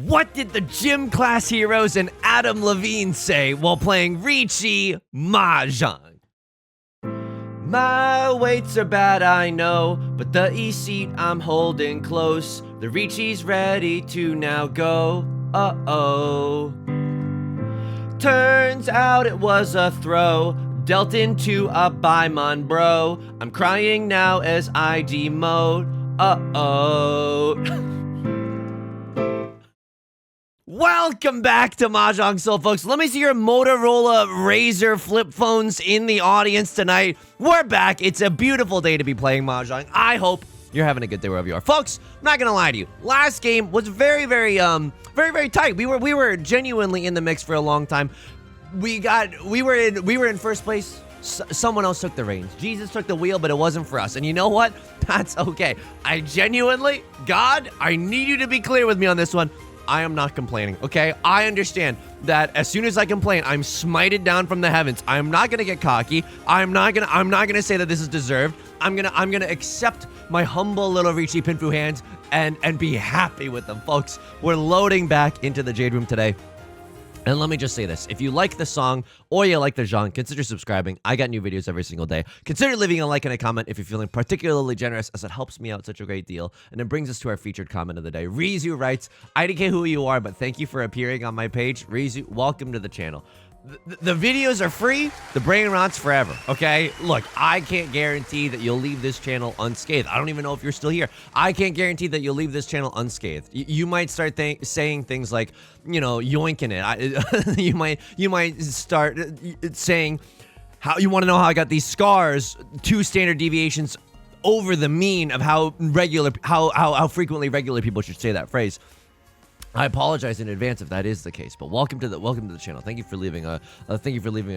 What did the gym class heroes and Adam Levine say while playing Riichi Mahjong? My weights are bad, I know, but the E-seat I'm holding close. The Riichi's ready to now go. Uh-oh. Turns out it was a throw, dealt into a Baimon bro. I'm crying now as I demote. Uh-oh. Welcome back to Mahjong Soul, folks. Let me see your Motorola Razr flip phones in the audience tonight. We're back. It's a beautiful day to be playing Mahjong. I hope you're having a good day wherever you are. Folks, I'm not gonna lie to you. Last game was very tight. We were genuinely in the mix for a long time. We were in first place. Someone else took the reins. Jesus took the wheel, but it wasn't for us. And you know what? That's okay. I genuinely, God, I need you to be clear with me on this one. I am not complaining, okay? I understand that as soon as I complain, I'm smited down from the heavens. I'm not gonna get cocky. I'm not gonna say that this is deserved. I'm gonna accept my humble little Riichi Pinfu hands and be happy with them, folks. We're loading back into the Jade Room today. And let me just say this. If you like the song or you like the genre, consider subscribing. I got new videos every single day. Consider leaving a like and a comment if you're feeling particularly generous, as it helps me out such a great deal. And it brings us to our featured comment of the day. Rizu writes, I don't care who you are, but thank you for appearing on my page. Rizu, welcome to the channel. The videos are free, the brain rots forever, okay? Look, I can't guarantee that you'll leave this channel unscathed. I don't even know if you're still here. I can't guarantee that you'll leave this channel unscathed. You might start saying things like, you know, yoinking it. You might start saying, how you want to know how I got these scars, 2 standard deviations over the mean of how frequently regular people should say that phrase. I apologize in advance if that is the case, but welcome to the channel. Thank you for leaving a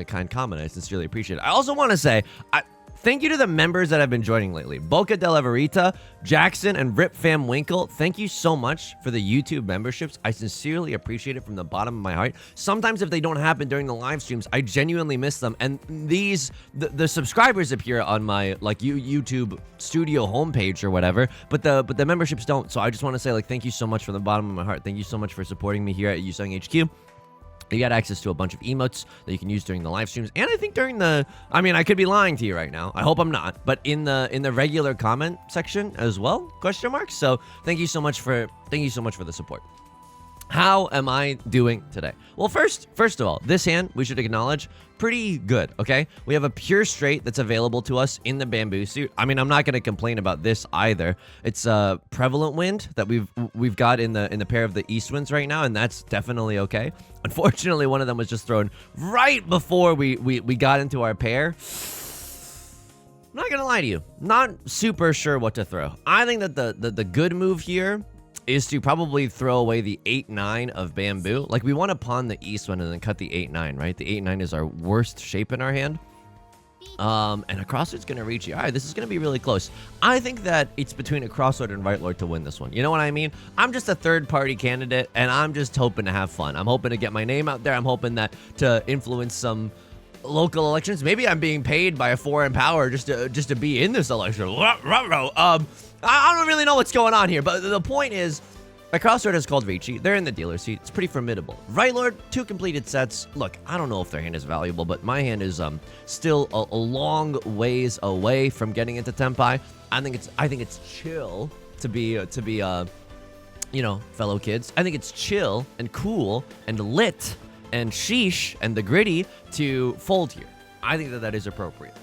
kind comment. I sincerely appreciate it. I also want to say thank you to the members that have been joining lately. Boca de la Verita, Jackson, and Rip Fam Winkle. Thank you so much for the YouTube memberships. I sincerely appreciate it from the bottom of my heart. Sometimes if they don't happen during the live streams, I genuinely miss them. And the subscribers appear on my YouTube studio homepage or whatever, but the memberships don't. So I just want to say thank you so much from the bottom of my heart. Thank you so much for supporting me here at Yusong HQ. You got access to a bunch of emotes that you can use during the live streams, and I think during the, I could be lying to you right now. I hope I'm not, but in the regular comment section as well? Question mark. So thank you so much for the support. How am I doing today? Well, first of all, this hand we should acknowledge pretty good. Okay, we have a pure straight that's available to us in the bamboo suit. I'm not going to complain about this either. It's a prevalent wind that we've got in the pair of the east winds right now, and that's definitely okay. Unfortunately, one of them was just thrown right before we got into our pair. I'm not gonna lie to you, not super sure what to throw. I think that the good move here is to probably throw away the 8-9 of bamboo. We want to pawn the east one and then cut the 8-9, right? The 8-9 is our worst shape in our hand. And a crossword's gonna reach you. All right, this is gonna be really close. I think that it's between a crossword and right lord to win this one. You know what I mean? I'm just a third-party candidate, and I'm just hoping to have fun. I'm hoping to get my name out there. I'm hoping that to influence some local elections. Maybe I'm being paid by a foreign power just to be in this election. I don't really know what's going on here, but the point is, my crossword is called Riichi. They're in the dealer seat. It's pretty formidable. Right lord, 2 completed sets. Look, I don't know if their hand is valuable, but my hand is still a long ways away from getting into Tempai. I think it's chill to be fellow kids. I think it's chill and cool and lit and sheesh and the gritty to fold here. I think that is appropriate.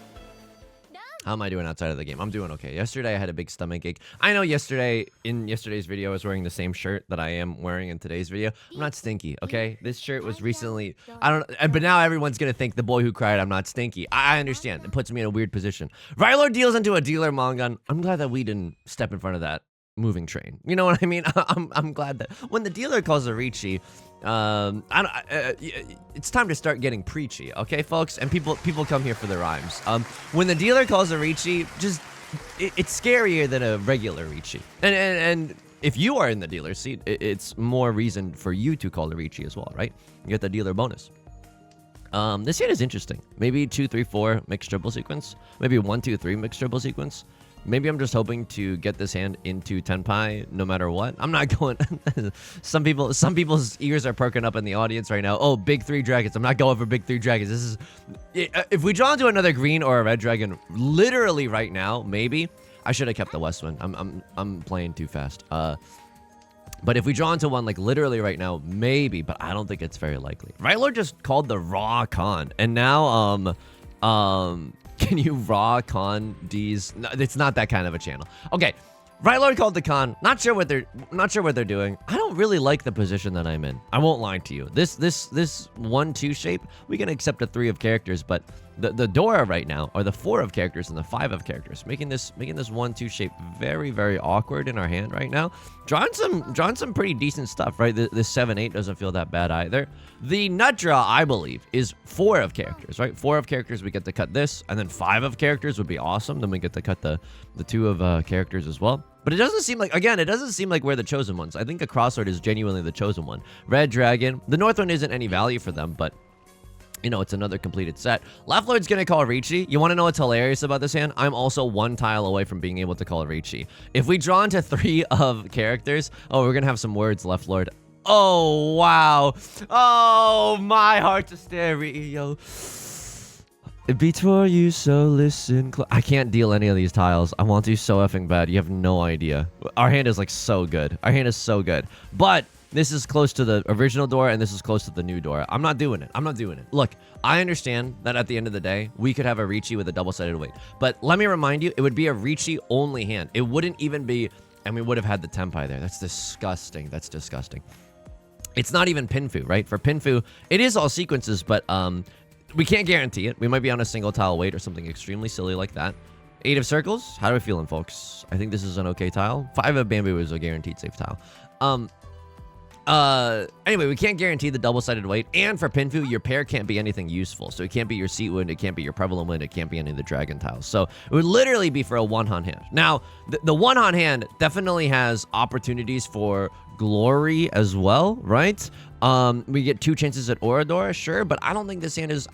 How am I doing outside of the game? I'm doing okay. Yesterday, I had a big stomach ache. I know in yesterday's video, I was wearing the same shirt that I am wearing in today's video. I'm not stinky, okay? This shirt was recently, but now everyone's going to think the boy who cried, I'm not stinky. I understand. It puts me in a weird position. Rylord deals into a dealer Mongun. I'm glad that we didn't step in front of that moving train. You know what I mean? I'm glad that when the dealer calls a Riichi, it's time to start getting preachy, okay, folks? And people come here for the rhymes. When the dealer calls a Riichi, it's scarier than a regular Riichi. And if you are in the dealer seat, it's more reason for you to call a Riichi as well, right? You get the dealer bonus. This hand is interesting. Maybe 2-3-4 mixed triple sequence. Maybe 1-2-3 mixed triple sequence. Maybe I'm just hoping to get this hand into Tenpai no matter what. I'm not going... Some people's ears are perking up in the audience right now. Oh, big 3 dragons. I'm not going for big 3 dragons. This is... If we draw into another green or a red dragon, literally right now, maybe... I should have kept the west wind. I'm playing too fast. But if we draw into one, like, literally right now, maybe, but I don't think it's very likely. Right Lord just called the raw con, and now, can you raw con D's? No, it's not that kind of a channel. Okay, Right Lord called the con. Not sure what they're doing. I don't really like the position that I'm in. I won't lie to you. This 1-2 shape, we can accept a 3 of characters, but the Dora right now are the 4 of characters and the 5 of characters, making this 1-2 shape very, very awkward in our hand right now. Drawing some pretty decent stuff, right? This 7-8 doesn't feel that bad either. The nut draw, I believe, is 4 of characters, right? 4 of characters, we get to cut this, and then 5 of characters would be awesome. Then we get to cut the 2 of characters as well. But it doesn't seem like, again, it doesn't seem like we're the chosen ones. I think a crossword is genuinely the chosen one. Red Dragon. The North one isn't any value for them, but, you know, it's another completed set. Left Lord's going to call Riichi. You want to know what's hilarious about this hand? I'm also 1 tile away from being able to call Riichi. If we draw into 3 of characters, oh, we're going to have some words, Left Lord. Oh, wow. Oh, my heart's a stereo. Before you, so listen. I can't deal any of these tiles. I want to so effing bad. You have no idea. Our hand is like so good. Our hand is so good. But this is close to the original door and this is close to the new door. I'm not doing it. I'm not doing it. Look, I understand that at the end of the day, we could have a Riichi with a double-sided weight. But let me remind you, it would be a Riichi only hand. It wouldn't even be, and we would have had the Tempai there. That's disgusting. That's disgusting. It's not even Pinfu, right? For Pinfu, it is all sequences, but we can't guarantee it. We might be on a single tile weight or something extremely silly like that. 8 of circles. How are we feeling, folks? I think this is an okay tile. 5 of bamboo is a guaranteed safe tile. Anyway, we can't guarantee the double-sided weight. And for Pinfu, your pair can't be anything useful. So it can't be your seat wind. It can't be your prevalent wind. It can't be any of the dragon tiles. So it would literally be for a one-han hand. Now, the one-han hand definitely has opportunities for glory as well, right? We get 2 chances at Oradora, sure, but I don't think this hand is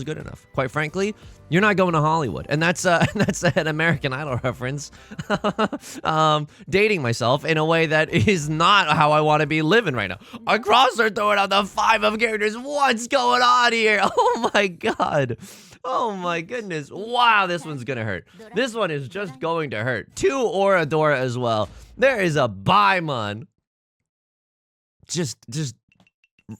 good enough. Quite frankly, you're not going to Hollywood, and that's an American Idol reference. Dating myself in a way that is not how I want to be living right now. Across her throwing out the 5 of characters. What's going on here? Oh my god. Oh my goodness. Wow, this one's gonna hurt. This one is just going to hurt. 2 Oradora as well. There is a Baimon. Just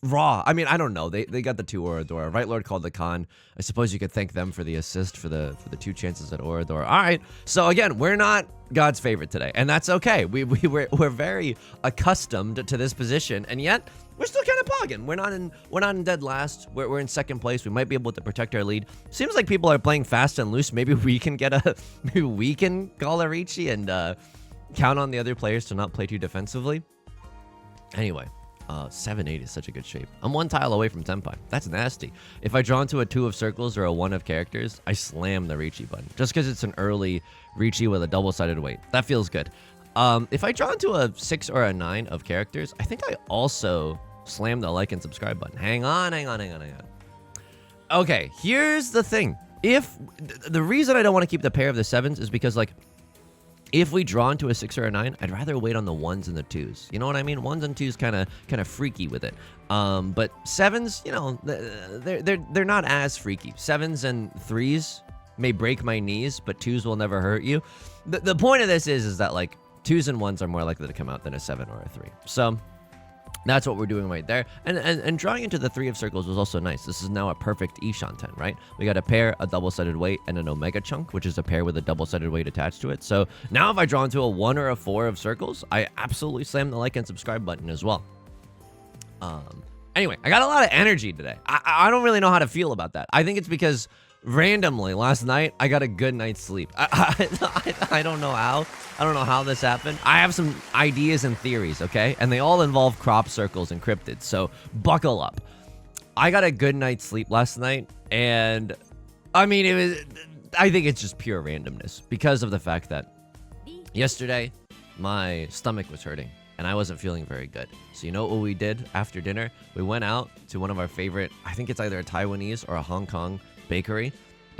raw. I mean, I don't know. They got the 2 Oradora. Right Lord called the con. I suppose you could thank them for the assist for the 2 chances at Oradora. All right. So again, we're not God's favorite today, and that's okay. We're very accustomed to this position, and yet we're still kind of pogging. We're not in dead last. We're in 2nd place. We might be able to protect our lead. Seems like people are playing fast and loose. Maybe we can call a Riichi and count on the other players to not play too defensively. Anyway. 7-8 is such a good shape. I'm 1 tile away from Tempai. That's nasty. If I draw into a 2 of circles or a 1 of characters, I slam the Riichi button. Just because it's an early Riichi with a double-sided weight. That feels good. If I draw into a 6 or a 9 of characters, I think I also slam the like and subscribe button. Hang on. Okay, here's the thing. The reason I don't want to keep the pair of the 7s is because, like, if we draw into a 6 or a 9, I'd rather wait on the 1s and the 2s. You know what I mean? 1s and 2s kind of freaky with it. But 7s, you know, they're not as freaky. 7s and 3s may break my knees, but 2s will never hurt you. The point of this is that, like, 2s and 1s are more likely to come out than a 7 or a 3. So that's what we're doing right there. And drawing into the 3 of circles was also nice. This is now a perfect Ishan-10, right? We got a pair, a double-sided weight, and an Omega chunk, which is a pair with a double-sided weight attached to it. So now if I draw into a 1 or a 4 of circles, I absolutely slam the like and subscribe button as well. Anyway, I got a lot of energy today. I don't really know how to feel about that. I think it's because randomly last night I got a good night's sleep. I don't know how. I don't know how this happened. I have some ideas and theories, okay? And they all involve crop circles and cryptids, so buckle up. I got a good night's sleep last night, and I mean, I think it's just pure randomness because of the fact that yesterday my stomach was hurting and I wasn't feeling very good. So you know what we did after dinner? We went out to one of our favorite, I think it's either a Taiwanese or a Hong Kong bakery,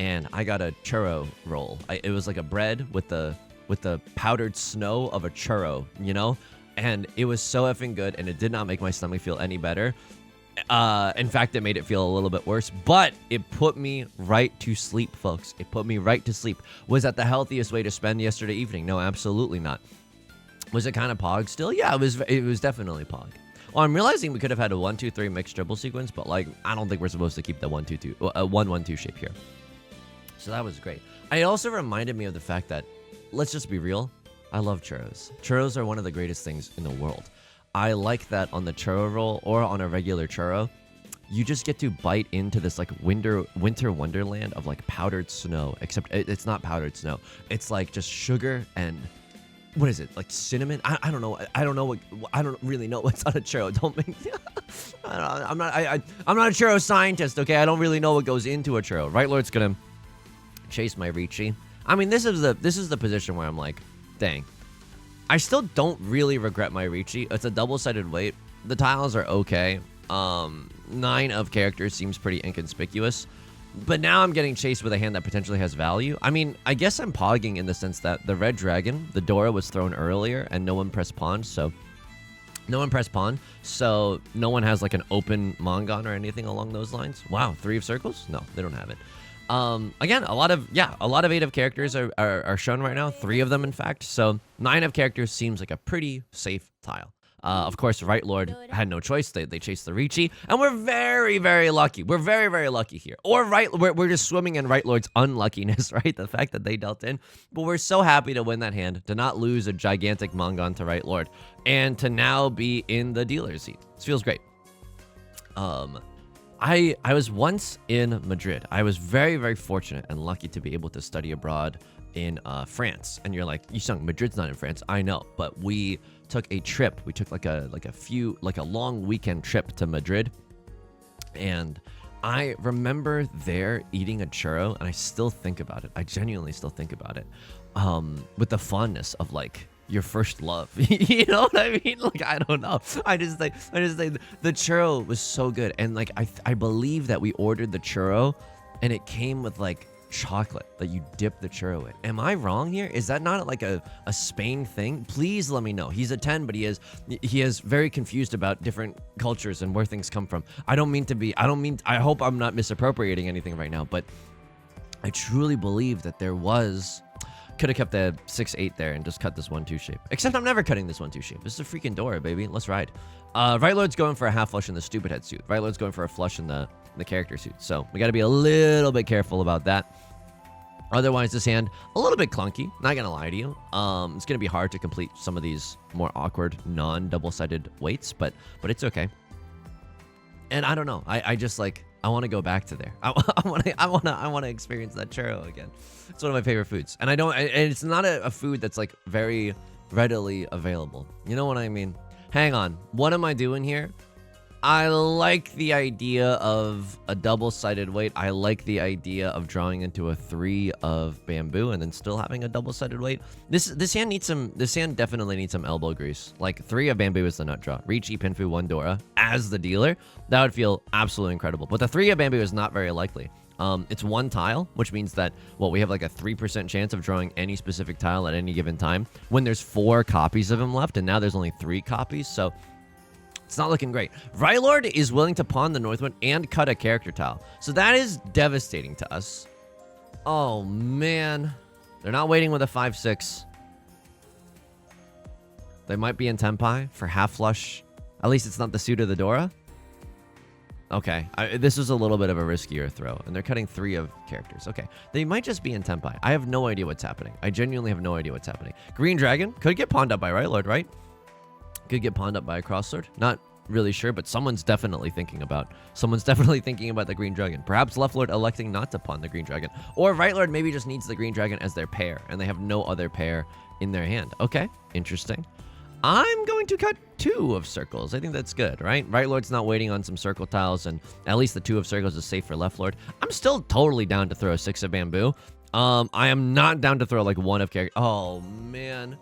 and I got a churro roll. It was like a bread with the powdered snow of a churro, you know? And it was so effing good, and it did not make my stomach feel any better. In fact, it made it feel a little bit worse, but it put me right to sleep, folks. It put me right to sleep. Was that the healthiest way to spend yesterday evening? No, absolutely not. Was it kind of pog still? Yeah, it was definitely pog. Well, I'm realizing we could have had a 1-2-3 mixed triple sequence, but like I don't think we're supposed to keep the 1-2-2 1-1-2 shape here. So that was great. It also reminded me of the fact that, let's just be real, I love churros. Churros are one of the greatest things in the world. I like that on the churro roll or on a regular churro, you just get to bite into this like winter wonderland of like powdered snow, except it's not powdered snow. It's like just sugar and what is it? Like cinnamon? I don't know. I don't really know what's on a churro. Don't make I'm not a churro scientist, okay? I don't really know what goes into a churro. Right Lord's gonna chase my Riichi. I mean, this is the position where I'm like, dang. I still don't really regret my Riichi. It's a double-sided weight. The tiles are okay. 9 of characters seems pretty inconspicuous. But now I'm getting chased with a hand that potentially has value. I mean, I guess I'm pogging in the sense that the red dragon, the Dora, was thrown earlier and no one pressed pawn, so no one has like an open Mongon or anything along those lines. Wow, 3 of circles? No, they don't have it. Again, a lot of 8 of characters are shown right now. 3 of them, in fact. So 9 of characters seems like a pretty safe tile. Of course, Right Lord had no choice. They chased the Riichi, and we're very, very lucky. We're very, very lucky here. Or we're just swimming in Right Lord's unluckiness, right? The fact that they dealt in. But we're so happy to win that hand, to not lose a gigantic Mongon to Right Lord, and to now be in the dealer's seat. This feels great. I was once in Madrid. I was very, very fortunate and lucky to be able to study abroad in France. And you're like, Yusong, Madrid's not in France. I know, but we took a trip. We took like a long weekend trip to Madrid. And I remember there eating a churro, and I still think about it. I genuinely still think about it. With the fondness of like your first love. You know what I mean? Like, I don't know. I just say the churro was so good. And like, I believe that we ordered the churro and it came with like chocolate that you dip the churro in. Am I wrong here? Is that not like a Spain thing? Please let me know. He's a 10, but he is very confused about different cultures and where things come from. I hope I'm not misappropriating anything right now, but I truly believe that there was... Could have kept the 6-8 there and just cut this 1-2 shape. Except I'm never cutting this 1-2 shape. This is a freaking Dora, baby. Let's ride. Right Lord's going for a half flush in the stupid head suit. Right Lord's going for a flush in the character suit. So we got to be a little bit careful about that. Otherwise, this hand, a little bit clunky. Not going to lie to you. It's going to be hard to complete some of these more awkward, non-double-sided weights, but it's okay. And I don't know. I just like... I want to go back to there. I want to experience that churro again. It's one of my favorite foods, and it's not a food that's like very readily available. You know what I mean? Hang on. What am I doing here? I like the idea of a double-sided weight. I like the idea of drawing into a 3 of bamboo and then still having a double-sided weight. This hand definitely needs some elbow grease. Like 3 of bamboo is the nut draw. Riichi, Pinfu, 1 Dora as the dealer. That would feel absolutely incredible. But the 3 of bamboo is not very likely. It's 1 tile, which means that, well, we have like a 3% chance of drawing any specific tile at any given time when there's 4 copies of him left, and now there's only 3 copies, so it's not looking great. Right Lord is willing to pawn the Northwind and cut a character tile. So that is devastating to us. Oh, man. They're not waiting with a 5-6. They might be in Tempai for half flush. At least it's not the suit of the Dora. Okay. This is a little bit of a riskier throw. And they're cutting 3 of characters. Okay. They might just be in Tempai. I have no idea what's happening. I genuinely have no idea what's happening. Green Dragon could get pawned up by Right Lord, right? Could get pawned up by a cross-sword. Not really sure, but someone's definitely thinking about the Green Dragon. Perhaps Left Lord electing not to pawn the Green Dragon. Or Right Lord maybe just needs the Green Dragon as their pair, and they have no other pair in their hand. Okay, interesting. I'm going to cut 2 of circles. I think that's good, right? Right Lord's not waiting on some circle tiles, and at least the 2 of circles is safe for Left Lord. I'm still totally down to throw a 6 of bamboo. I am not down to throw like 1 of character. Oh, man.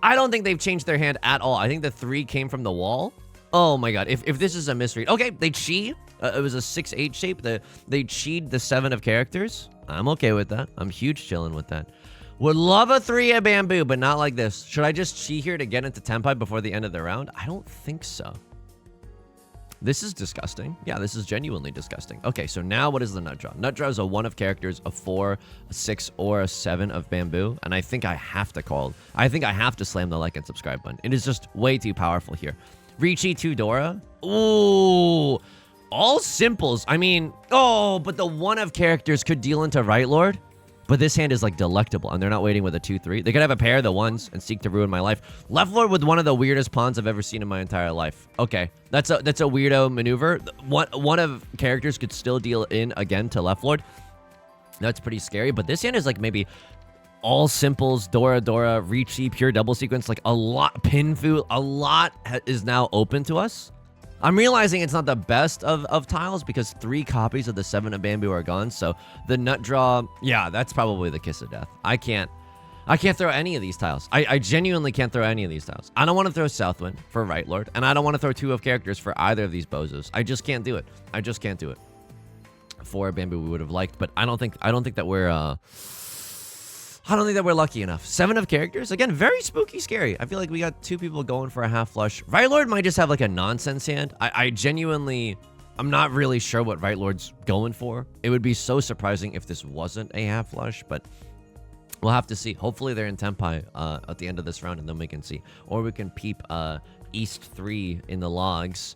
I don't think they've changed their hand at all. I think the 3 came from the wall. Oh my god. If this is a misread. Okay, they chi. It was a 6-8 shape. They cheated the 7 of characters. I'm okay with that. I'm huge chilling with that. Would love a 3 of bamboo, but not like this. Should I just chi here to get into Tempai before the end of the round? I don't think so. This is disgusting. Yeah, this is genuinely disgusting. Okay, so now what is the nut draw? Nut draw is a 1 of characters, a 4, a 6, or a 7 of bamboo. And I think I have to slam the like and subscribe button. It is just way too powerful here. Riichi 2 Dora. Ooh. All simples. I mean, oh, but the 1 of characters could deal into Right Lord. But this hand is like delectable, and they're not waiting with a 2-3. They could have a pair of the 1s and seek to ruin my life. Left Lord with one of the weirdest pawns I've ever seen in my entire life. Okay, that's a weirdo maneuver. One of characters could still deal in again to Left Lord. That's pretty scary. But this hand is like maybe all simples, Dora, Riichi, pure double sequence, like a lot, Pinfu, a lot is now open to us. I'm realizing it's not the best of tiles because 3 copies of the 7 of bamboo are gone. So the nut draw, yeah, that's probably the kiss of death. I can't throw any of these tiles. I genuinely can't throw any of these tiles. I don't want to throw Southwind for Right Lord, and I don't want to throw 2 of characters for either of these bozos. I just can't do it. I just can't do it. 4 of bamboo we would have liked, but I don't think that we're lucky enough. 7 of characters, again, very spooky, scary. I feel like we got 2 people going for a half flush. Right Lord might just have like a nonsense hand. I'm not really sure what Right Lord's going for. It would be so surprising if this wasn't a half flush, but we'll have to see. Hopefully they're in Tempai at the end of this round, and then we can see. Or we can peep East 3 in the logs,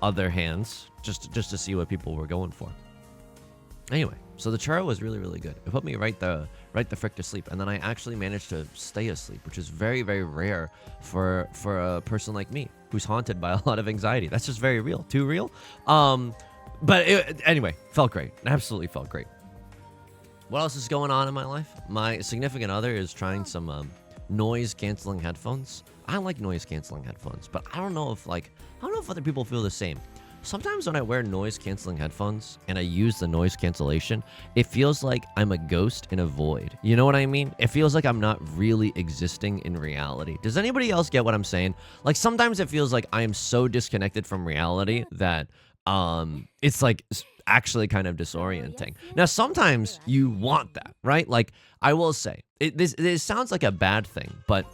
other hands, just to see what people were going for. Anyway, so the churro was really, really good. It put me right the frick to sleep, and then I actually managed to stay asleep, which is very, very rare for a person like me who's haunted by a lot of anxiety. That's just very real, too real. But anyway, felt great. Absolutely felt great. What else is going on in my life? My significant other is trying some noise canceling headphones. I like noise canceling headphones, but I don't know if other people feel the same. Sometimes when I wear noise-canceling headphones and I use the noise cancellation, it feels like I'm a ghost in a void. You know what I mean? It feels like I'm not really existing in reality. Does anybody else get what I'm saying? Like, sometimes it feels like I am so disconnected from reality that it's like actually kind of disorienting. Now, sometimes you want that, right? Like, I will say, this sounds like a bad thing, but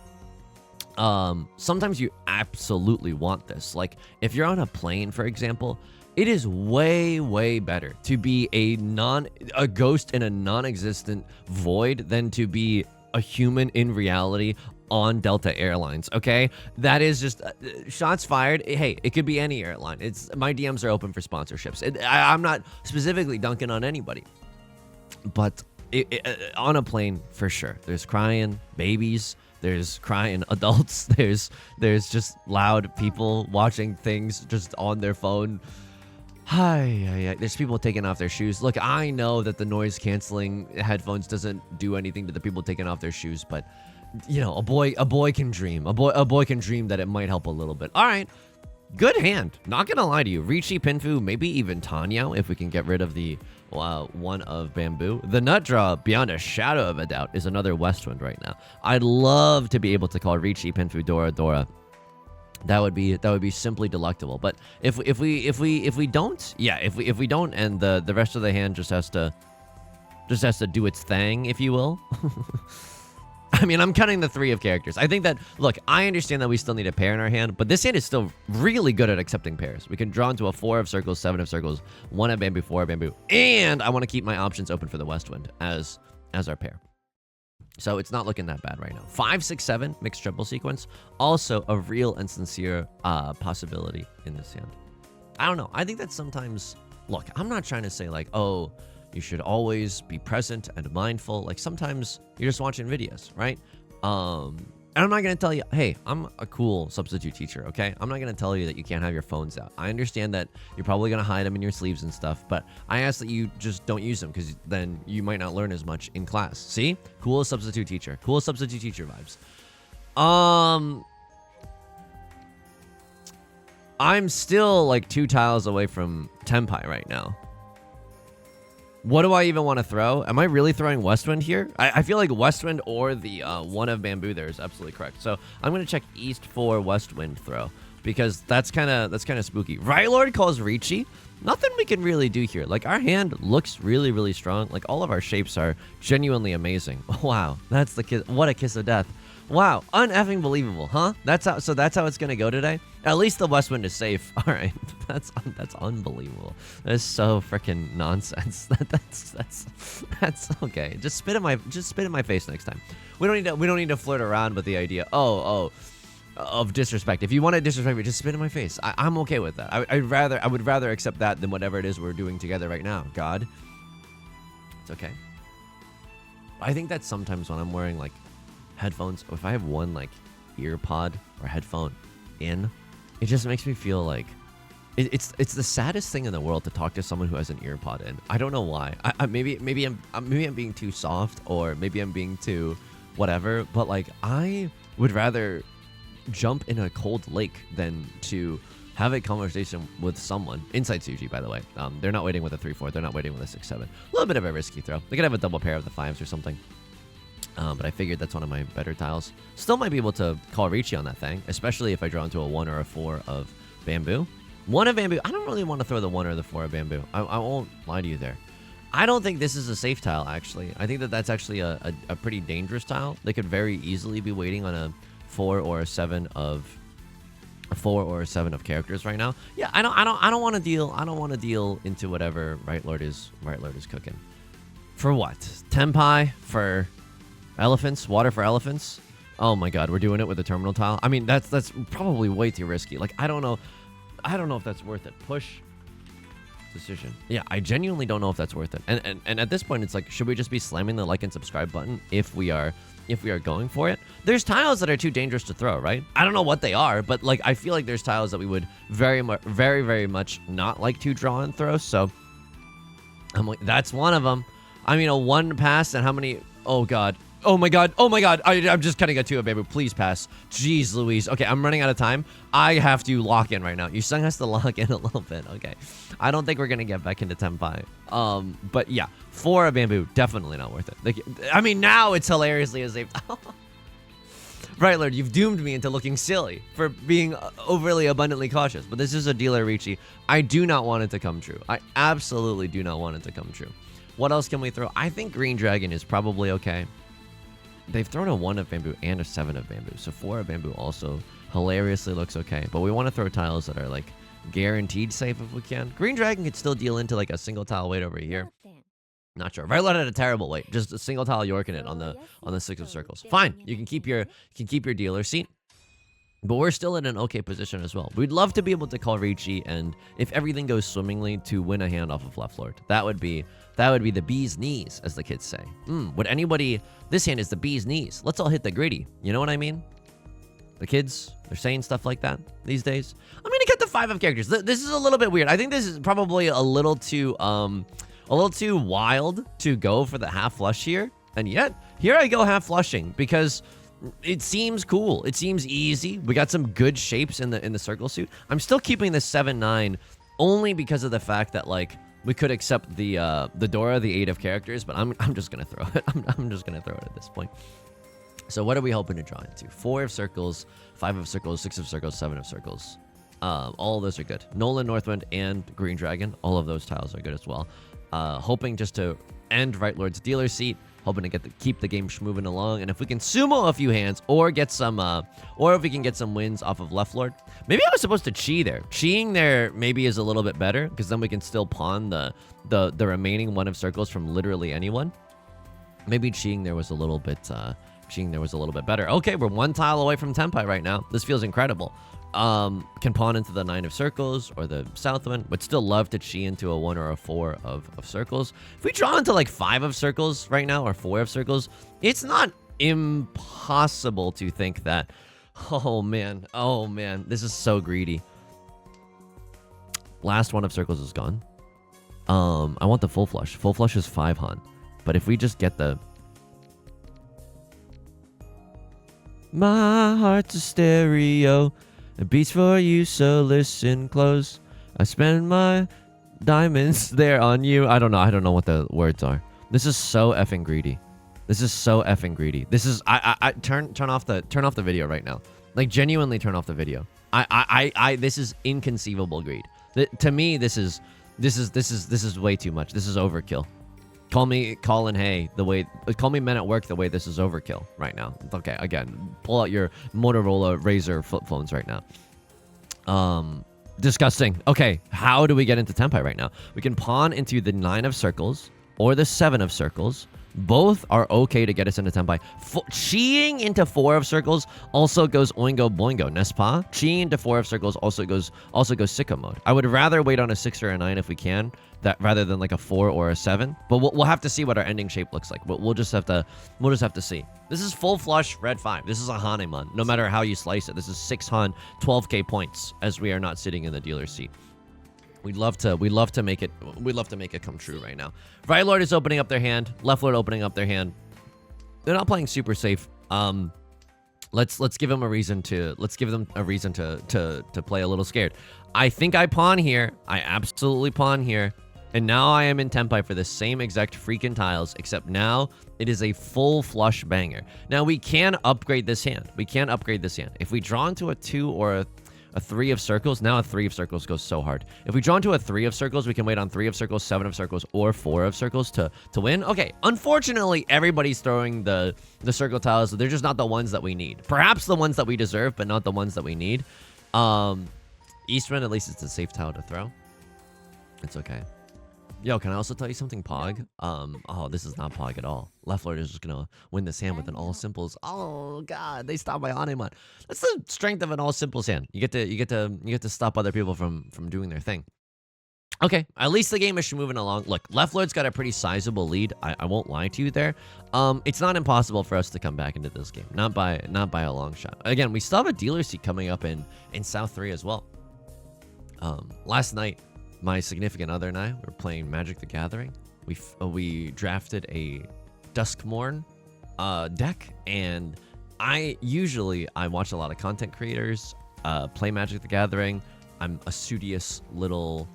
sometimes you absolutely want this. Like, if you're on a plane, for example, it is way, way better to be a ghost in a non-existent void than to be a human in reality on Delta Airlines, okay? That is just shots fired. Hey, it could be any airline. My DMs are open for sponsorships. I'm not specifically dunking on anybody, but on a plane, for sure, there's crying babies. There's crying adults. There's just loud people watching things just on their phone. Hi. There's people taking off their shoes. Look, I know that the noise canceling headphones doesn't do anything to the people taking off their shoes, but you know, a boy can dream. A boy can dream that it might help a little bit. All right. Good hand. Not gonna lie to you. Riichi, Pinfu, maybe even Tanyo if we can get rid of the 1 of bamboo. The nut draw, beyond a shadow of a doubt, is another Westwind right now. I'd love to be able to call Riichi, Pinfu, Dora. That would be simply delectable. But if we don't, yeah, if we don't, and the rest of the hand just has to do its thing, if you will. I mean, I'm cutting the 3 of characters. I think that, look, I understand that we still need a pair in our hand, but this hand is still really good at accepting pairs. We can draw into a 4 of circles, 7 of circles, 1 of bamboo, 4 of bamboo, and I want to keep my options open for the Westwind as our pair. So it's not looking that bad right now. 5, 6, 7, mixed triple sequence. Also a real and sincere possibility in this hand. I don't know. I think that sometimes, look, I'm not trying to say like, oh, you should always be present and mindful. Like, sometimes you're just watching videos, right? And I'm not going to tell you, hey, I'm a cool substitute teacher, okay? I'm not going to tell you that you can't have your phones out. I understand that you're probably going to hide them in your sleeves and stuff, but I ask that you just don't use them because then you might not learn as much in class. See? Cool substitute teacher. Cool substitute teacher vibes. I'm still like 2 tiles away from Tempai right now. What do I even want to throw? Am I really throwing Westwind here? I feel like Westwind or the 1 of bamboo there is absolutely correct. So I'm going to check East for Westwind throw because that's kind of spooky. Right Lord calls Riichi. Nothing we can really do here. Like, our hand looks really, really strong. Like, all of our shapes are genuinely amazing. Wow, that's the kiss. What a kiss of death. Wow, uneffing believable, huh? That's how it's gonna go today. At least the West Wind is safe. All right, that's unbelievable. That's so freaking nonsense. That's okay. Just spit in my face next time. We don't need to flirt around with the idea. Of disrespect. If you want to disrespect me, just spit in my face. I'm okay with that. I would rather accept that than whatever it is we're doing together right now. God, it's okay. I think that sometimes when I'm wearing like headphones, or if I have one like ear pod or headphone in, it just makes me feel like it's the saddest thing in the world to talk to someone who has an ear pod in. I don't know why. Maybe I'm being too soft, or maybe I'm being too whatever. But like, I would rather jump in a cold lake than to have a conversation with someone inside suji, by the way. They're not waiting with a 3-4, they're not waiting with a 6-7. A little bit of a risky throw. They could have a double pair of the 5s or something, but I figured that's one of my better tiles. Still might be able to call Riichi on that thing, especially if I draw into a 1 or a 4 of bamboo. 1 of bamboo. I don't really want to throw the 1 or the 4 of bamboo. I won't lie to you there. I don't think this is a safe tile, actually. I think that's actually a pretty dangerous tile. They could very easily be waiting on a 4 or a 7 of characters right now. Yeah, I don't want to deal. I don't want to deal into whatever Right Lord is cooking. For what? Tempai for elephants? Water for elephants? Oh my God, we're doing it with the terminal tile. I mean, that's probably way too risky. Like, I don't know if that's worth it. Push decision. Yeah, I genuinely don't know if that's worth it. And at this point, it's like, should we just be slamming the like and subscribe button if we are going for it? There's tiles that are too dangerous to throw, right? I don't know what they are, but like, I feel like there's tiles that we would very much not like to draw and throw. So I'm like, that's one of them. I mean, a 1 pass, and how many? Oh God. Oh my God. I'm just cutting a 2 of bamboo. Please pass. Jeez Louise. Okay, I'm running out of time. I have to lock in right now. Yusong has to lock in a little bit. Okay. I don't think we're going to get back into Tempai. But yeah, 4 of bamboo, definitely not worth it. Like, I mean, now it's hilariously as if... Right, Lord, you've doomed me into looking silly for being overly abundantly cautious. But this is a dealer, Riichi. I do not want it to come true. I absolutely do not want it to come true. What else can we throw? I think Green Dragon is probably okay. They've thrown a 1 of bamboo and a 7 of bamboo. So 4 of bamboo also hilariously looks okay. But we want to throw tiles that are like guaranteed safe if we can. Green Dragon could still deal into like a single tile weight over here. Not sure. Right Lord had a terrible weight. Just a single tile York in it on the 6 of circles. Fine. You can keep your dealer seat. But we're still in an okay position as well. We'd love to be able to call Riichi, and if everything goes swimmingly, to win a hand off of Left Lord. That would be the bee's knees, as the kids say. Would anybody... This hand is the bee's knees. Let's all hit the gritty. You know what I mean? The kids, they're saying stuff like that these days. I'm going to get the 5 of characters. This is a little bit weird. I think this is probably a little too wild to go for the half flush here. And yet, here I go half flushing because... it seems cool. It seems easy. We got some good shapes in the circle suit. I'm still keeping the 7-9 only because of the fact that like we could accept the Dora, the 8 of characters, but I'm just gonna throw it. I'm just gonna throw it at this point. So what are we hoping to draw into? 4 of circles, 5 of circles, 6 of circles, 7 of circles. All of those are good. Nolan, Northwind, and Green Dragon. All of those tiles are good as well. Hoping just to end Right Lord's dealer seat. Hoping to keep the game moving along, and if we can sumo a few hands, or get some, or if we can get some wins off of Left Lord. Maybe I was supposed to chi there. Chiing there maybe is a little bit better, because then we can still pawn the remaining 1 of circles from literally anyone. Maybe chiing there was a little bit, better. Okay, we're 1 tile away from Tempai right now. This feels incredible. Can pawn into the 9 of circles or the south one. Would still love to chi into a 1 or a 4 of circles. If we draw into like 5 of circles right now or 4 of circles, it's not impossible to think that, oh man, this is so greedy. Last 1 of circles is gone. I want the full flush. Full flush is 5 Han. But if we just get the... My heart's a stereo. It beats for you, so listen close. I spend my diamonds there on you. I don't know what the words are. This is so effing greedy. This is turn off the video right now. Like, genuinely turn off the video. This is inconceivable greed. To me, this is way too much. This is overkill. Call me Colin Hay call me Men at Work the way this is overkill right now. Okay, again, pull out your Motorola Razr flip phones right now. Disgusting. Okay, how do we get into Tempai right now? We can pawn into the 9 of circles or the 7 of circles. Both are okay to get us into Tempai. Chiing into 4 of circles also goes oingo boingo, n'est-ce pas? Chiing into 4 of circles also goes sicko mode. I would rather wait on a 6 or a 9 if we can, rather than like a 4 or a 7. But we'll have to see what our ending shape looks like. We'll just have to see. This is full flush red 5. This is a Haneman. No matter how you slice it, this is 6 Han, 12k points, as we are not sitting in the dealer's seat. We'd love to make it come true right now. Right Lord is opening up their hand. Left Lord opening up their hand. They're not playing super safe. Let's give them a reason to play a little scared. I think I pawn here. I absolutely pawn here. And now I am in Tempai for the same exact freaking tiles, except now it is a full flush banger. Now we can upgrade this hand. If we draw into a 2 or a 3 of circles, now a 3 of circles goes so hard. If we draw into a 3 of circles, we can wait on 3 of circles, 7 of circles, or 4 of circles to win. Okay, unfortunately, everybody's throwing the circle tiles. They're just not the ones that we need. Perhaps the ones that we deserve, but not the ones that we need. Eastman, at least it's a safe tile to throw. It's okay. Yo, can I also tell you something, Pog? Oh, this is not Pog at all. Left Lord is just gonna win this hand with an all simples. Oh God, they stopped my Haneman. That's the strength of an all simples hand. You get to stop other people from doing their thing. Okay, at least the game is moving along. Look, Left Lord's got a pretty sizable lead. I won't lie to you there. It's not impossible for us to come back into this game. Not by a long shot. Again, we still have a dealer seat coming up in South 3 as well. Last night, my significant other and I were playing Magic the Gathering. We drafted a Duskmorn deck, and I watch a lot of content creators play Magic the Gathering. I'm a studious little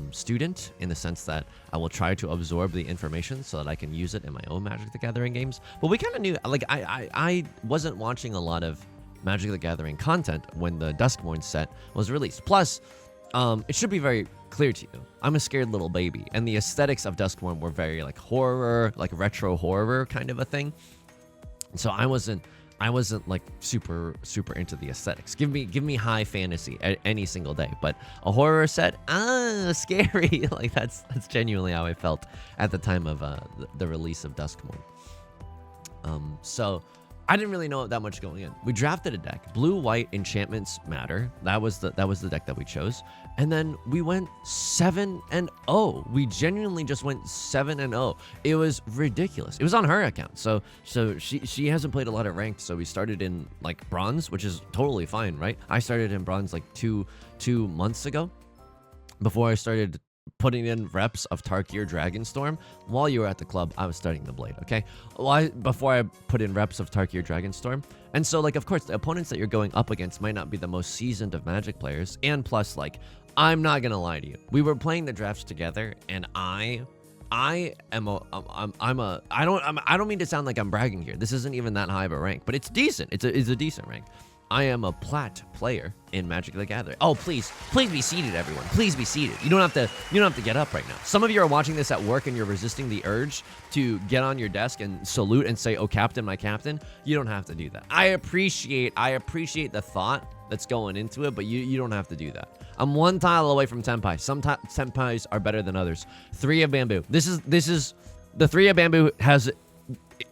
student in the sense that I will try to absorb the information so that I can use it in my own Magic the Gathering games. But we kind of knew, like, I wasn't watching a lot of Magic the Gathering content when the Duskmorn set was released. Plus, it should be very clear to you, I'm a scared little baby, and the aesthetics of Duskmorn were very like horror, like retro horror kind of a thing. So I wasn't like super into the aesthetics. Give me high fantasy any single day, but a horror set, scary. Like that's genuinely how I felt at the time of the release of Duskmorn. So I didn't really know that much going in. We drafted a deck. Blue-white enchantments matter. That was the deck that we chose. And then we went 7-0. We genuinely just went 7-0. It was ridiculous. It was on her account. So she hasn't played a lot of ranked. So we started in like bronze, which is totally fine, right? I started in bronze like two months ago, before I started putting in reps of Tarkir Dragonstorm. While you were at the club, I was studying the blade, okay? Before I put in reps of Tarkir Dragonstorm. And so, like, of course, the opponents that you're going up against might not be the most seasoned of Magic players. And plus, like, I'm not gonna lie to you. We were playing the drafts together, and I don't mean to sound like I'm bragging here. This isn't even that high of a rank, but it's decent. It's a decent rank. I am a plat player in Magic the Gathering. Oh, please be seated, everyone. Please be seated. You don't have to get up right now. Some of you are watching this at work and you're resisting the urge to get on your desk and salute and say, "Oh, Captain, my Captain." You don't have to do that. I appreciate the thought that's going into it, but you don't have to do that. I'm one tile away from Tempai. Some Tempais are better than others. 3 of bamboo. This is the 3 of bamboo has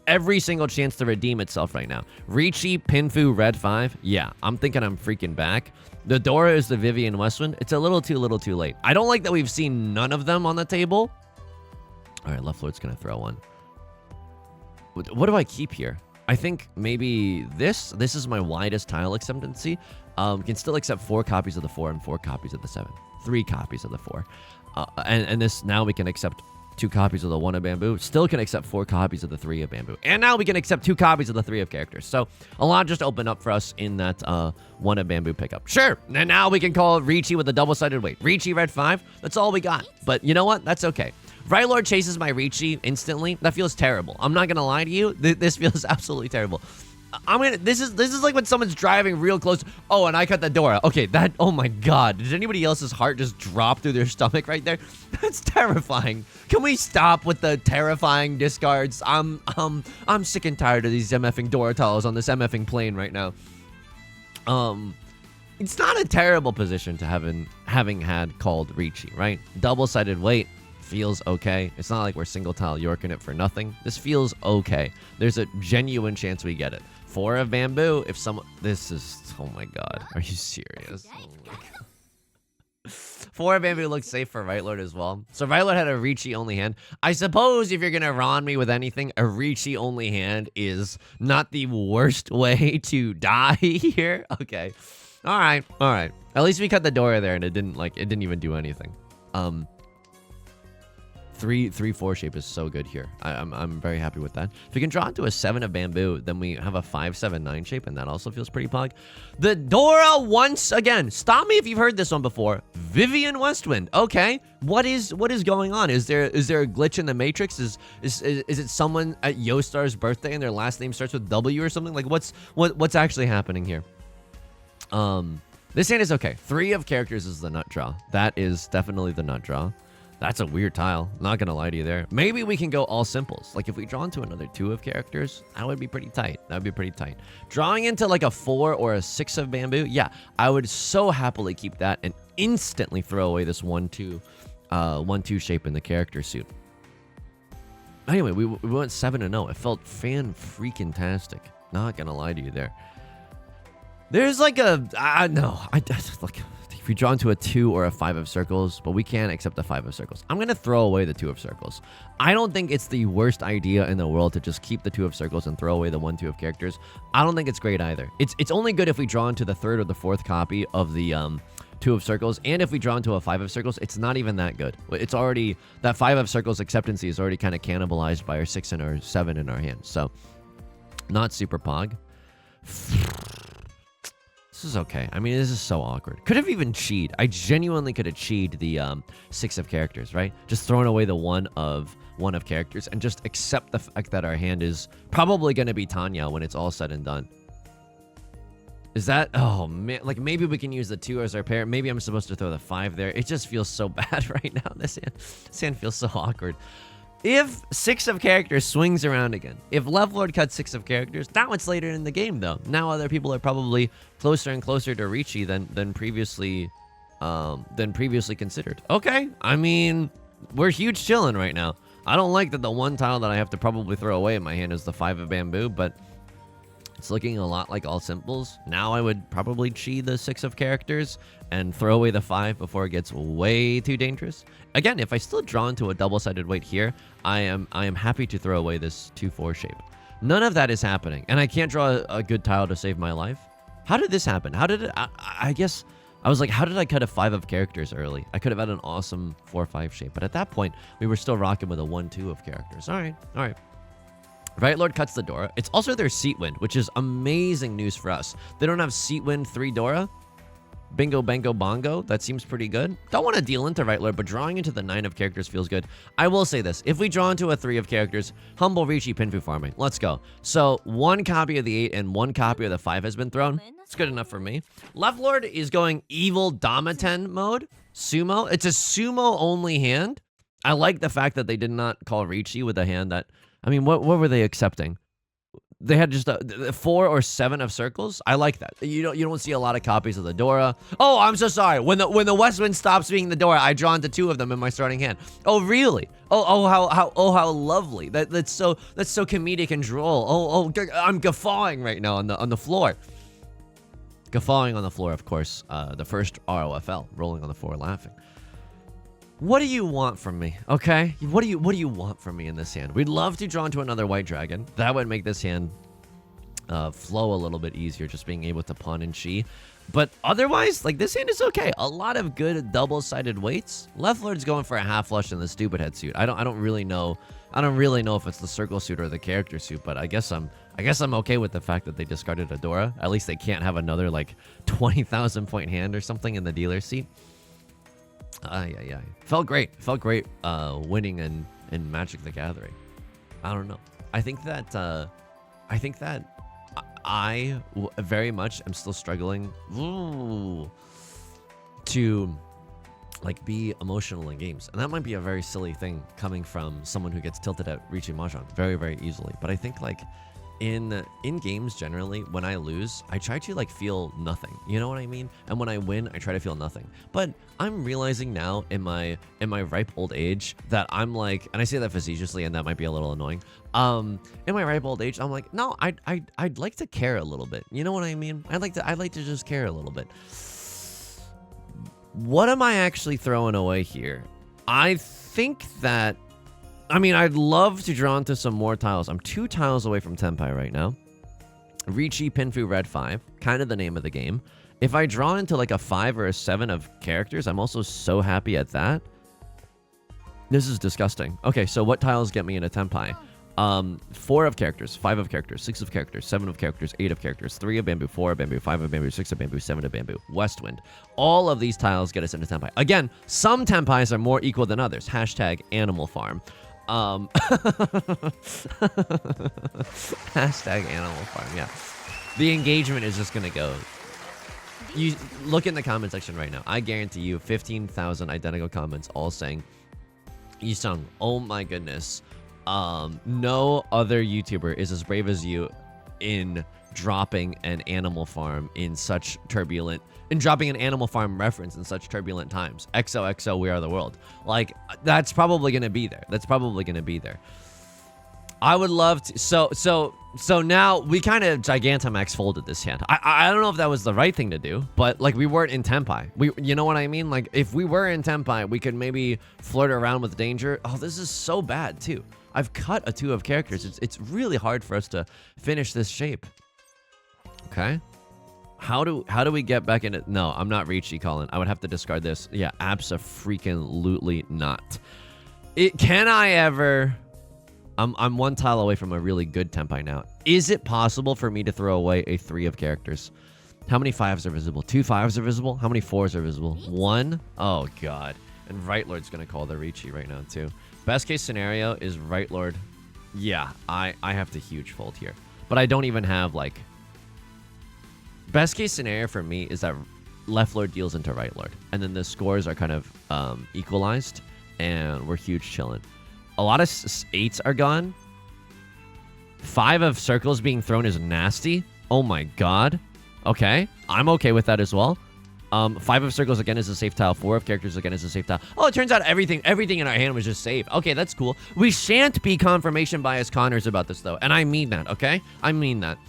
every single chance to redeem itself right now. Riichi, Pinfu, red 5. Yeah, I'm thinking I'm freaking back. The Dora is the Vivian Westwind. It's a little too late. I don't like that we've seen none of them on the table. All right, Left Lord's going to throw one. What do I keep here? I think maybe this is my widest tile acceptancy. Can still accept 4 copies of the 4 and 4 copies of the 7. 3 copies of the 4. And this, now we can accept 2 copies of the 1 of bamboo. Still can accept 4 copies of the 3 of bamboo. And now we can accept 2 copies of the 3 of characters. So a lot just opened up for us in that 1 of bamboo pickup. Sure. And now we can call Riichi with a double-sided weight. Riichi red 5. That's all we got. But you know what? That's okay. Right Lord chases my Riichi instantly. That feels terrible. I'm not going to lie to you. This feels absolutely terrible. I'm gonna. This is like when someone's driving real close. Oh, and I cut the door. Okay, that. Oh my God. Did anybody else's heart just drop through their stomach right there? That's terrifying. Can we stop with the terrifying discards? I'm sick and tired of these MFing Doratellos on this MFing plane right now. It's not a terrible position to having had called Riichi, right? Double-sided weight. Feels okay. It's not like we're single tile Yorking it for nothing. This feels okay. There's a genuine chance we get it. 4 of bamboo. If someone, this is, oh my God, are you serious? Oh my God. 4 of bamboo looks safe for Right Lord as well. So Right Lord had a Riichi only hand. I suppose if you're gonna Ron me with anything, a Riichi only hand is not the worst way to die here. Okay, all right. At least we cut the door there and it didn't even do anything. 3/4 shape is so good here. I'm very happy with that. If we can draw into a 7 of bamboo, then we have a 5/7/9 shape, and that also feels pretty pog. The Dora once again. Stop me if you've heard this one before. Vivian Westwind. Okay, what is going on? Is there a glitch in the Matrix? Is it someone at Yostar's birthday and their last name starts with W or something? Like what's actually happening here? This hand is okay. 3 of characters is the nut draw. That is definitely the nut draw. That's a weird tile. Not gonna lie to you there. Maybe we can go all simples. Like if we draw into another 2 of characters, that would be pretty tight. That would be pretty tight. Drawing into like a 4 or a 6 of bamboo, yeah, I would so happily keep that and instantly throw away this 1/2 shape in the character suit. Anyway, we went 7-0. It felt fan-freaking-tastic. Not gonna lie to you there. There's like a, like, if we draw into a 2 or a 5 of circles, but we can't accept the 5 of circles. I'm going to throw away the 2 of circles. I don't think it's the worst idea in the world to just keep the 2 of circles and throw away the 1/2 of characters. I don't think it's great either. It's only good if we draw into the 3rd or the 4th copy of the 2 of circles, and if we draw into a 5 of circles, it's not even that good. It's already, that 5 of circles acceptancy is already kind of cannibalized by our 6 and our 7 in our hands. So, not super pog. This is okay. I mean, this is so awkward. Could have even cheated. I genuinely could have cheated the 6 of characters, right? Just throwing away the 1 of characters and just accept the fact that our hand is probably going to be Tanya when it's all said and done. Is that, oh man, like maybe we can use the 2 as our pair. Maybe I'm supposed to throw the 5 there. It just feels so bad right now. This hand feels so awkward. If 6 of characters swings around again, if Left Lord cuts 6 of characters, now it's later in the game though. Now other people are probably closer and closer to Riichi than previously considered. Okay, I mean, we're huge chilling right now. I don't like that the 1 tile that I have to probably throw away in my hand is the 5 of bamboo, but it's looking a lot like all simples. Now I would probably chi the 6 of characters and throw away the 5 before it gets way too dangerous. Again, if I still draw into a double-sided weight here, I am happy to throw away this 2/4 shape. None of that is happening, and I can't draw a good tile to save my life. How did this happen? How did it? I guess I was like, how did I cut a 5 of characters early? I could have had an awesome 4/5 shape, but at that point, we were still rocking with a 1/2 of characters. All right. Right Lord cuts the Dora. It's also their seat wind, which is amazing news for us. They don't have seat wind 3 Dora. Bingo, bango, bongo. That seems pretty good. Don't want to deal into Right Lord, but drawing into the 9 of characters feels good. I will say this. If we draw into a 3 of characters, humble Riichi Pinfu farming. Let's go. So 1 copy of the 8 and 1 copy of the 5 has been thrown. It's good enough for me. Left Lord is going evil Damaten mode. Sumo. It's a sumo only hand. I like the fact that they did not call Riichi with a hand that, I mean, what were they accepting? They had just a 4 or 7 of circles. I like that. You don't see a lot of copies of the Dora. Oh, I'm so sorry. When the West Wind stops being the Dora, I draw into 2 of them in my starting hand. Oh, really? Oh, how lovely. That's so comedic and droll. Oh, I'm guffawing right now on the floor. Guffawing on the floor, of course. The first ROFL, rolling on the floor, laughing. What do you want from me, okay? What do you want from me in this hand? We'd love to draw into another white dragon. That would make this hand flow a little bit easier, just being able to pawn and chi. But otherwise, like, this hand is okay. A lot of good double-sided weights. Left Lord's going for a half flush in the stupid head suit. I don't really know. I don't really know if it's the circle suit or the character suit, but I guess I'm okay with the fact that they discarded a Dora. At least they can't have another like 20,000 point hand or something in the dealer's seat. Yeah. Felt great winning in Magic the Gathering. I don't know. I think that I very much am still struggling to like be emotional in games, and that might be a very silly thing coming from someone who gets tilted at Riichi Mahjong very, very easily. But I think like in games generally, when I lose, I try to like feel nothing. You know what I mean? And when I win, I try to feel nothing. But I'm realizing now in my ripe old age that I'm like, and I say that facetiously, and that might be a little annoying. In my ripe old age, I'm like, no, I'd like to care a little bit. You know what I mean? I'd like to just care a little bit. What am I actually throwing away here? I think that, I mean, I'd love to draw into some more tiles. I'm 2 tiles away from Tempai right now. Riichi Pinfu Red 5, kind of the name of the game. If I draw into like a 5 or a 7 of characters, I'm also so happy at that. This is disgusting. Okay, so what tiles get me into Tempai? 4 of characters, 5 of characters, 6 of characters, 7 of characters, 8 of characters, 3 of bamboo, 4 of bamboo, 5 of bamboo, 6 of bamboo, 7 of bamboo, Westwind. All of these tiles get us into Tempai. Again, some Tempais are more equal than others. Hashtag Animal Farm. Hashtag Animal Farm, yeah. The engagement is just gonna go. You look in the comment section right now. I guarantee you 15,000 identical comments all saying, Yusong, oh my goodness. No other YouTuber is as brave as you in dropping an Animal Farm in such turbulent, dropping an Animal Farm reference in such turbulent times. XOXO, we are the world. Like, that's probably gonna be there. That's probably gonna be there. I would love to. So now we kind of Gigantamax folded this hand. I don't know if that was the right thing to do, but like we weren't in Tempai. You know what I mean? Like if we were in Tempai, we could maybe flirt around with danger. Oh, this is so bad too. I've cut a 2 of characters. It's really hard for us to finish this shape. Okay. How do we get back in it? No, I'm not Riichi, Colin. I would have to discard this. Yeah, abso-freaking-lutely not. Can I ever? I'm 1 tile away from a really good Tempai now. Is it possible for me to throw away a 3 of characters? How many 5s are visible? 2 5s are visible? How many 4s are visible? 1? Oh, God. And Right Lord's going to call the Riichi right now, too. Best case scenario is Right Lord. Yeah, I have to huge fold here. But I don't even have, like... Best case scenario for me is that Left Lord deals into Right Lord. And then the scores are kind of equalized. And we're huge chilling. A lot of 8s are gone. 5 of circles being thrown is nasty. Oh my god. Okay. I'm okay with that as well. 5 of circles again is a safe tile. 4 of characters again is a safe tile. Oh, it turns out everything in our hand was just safe. Okay, that's cool. We shan't be confirmation bias Connors about this though. And I mean that, okay? I mean that.